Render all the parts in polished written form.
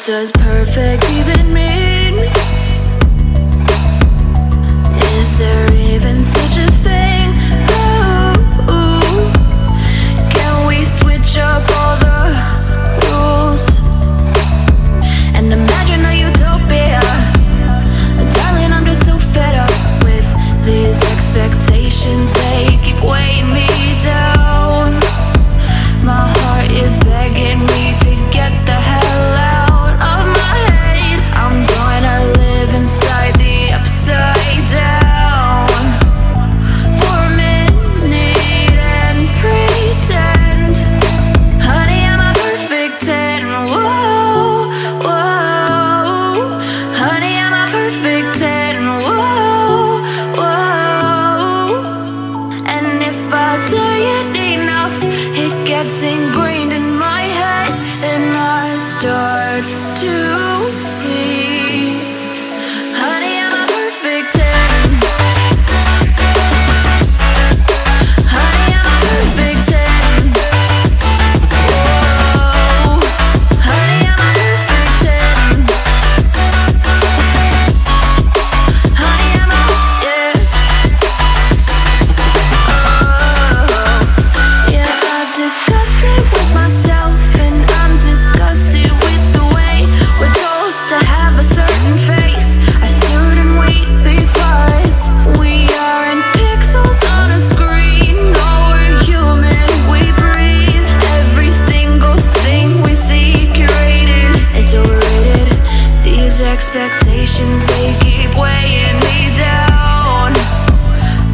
does perfect even mean? Is there even such a thing? Ooh, can we switch up all the rules and imagine a utopia? Darling, I'm just so fed up with these expectations. They keep weighing me down. My heart is begging me to get the hell out of my head. I'm gonna live inside the upside down for a minute and pretend, honey, I'm a perfect 10. Whoa, whoa, honey, I'm a perfect 10. Whoa, whoa, and if I say it enough, it gets ingrained in my head, and I start to see, honey, I'm a perfect 10. Honey, I'm a perfect 10. Whoa, honey, I'm a perfect 10. Honey, I'm a, yeah. Oh, yeah, I've discussed it with myself, and I'm disgusted with the way we're told to have a certain face, a certain weight, because we aren't pixels on a screen. No, we're human, we breathe. Every single thing we see curated, it's overrated. These expectations, they keep weighing me down.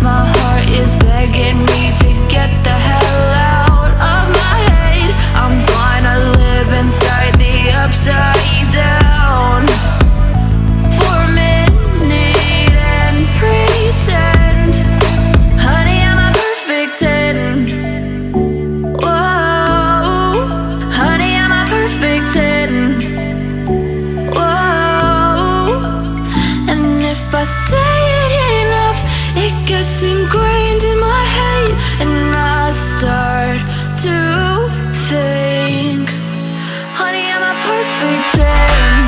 My heart is begging me to get the hell out of my head. I'm gonna live inside the upside down for a minute and pretend, honey, I'm a perfect 10. Whoa, honey, I'm a perfect 10. Whoa, and if I say it enough, it gets ingrained in my head, and I start to think, honey, I'm a perfect 10.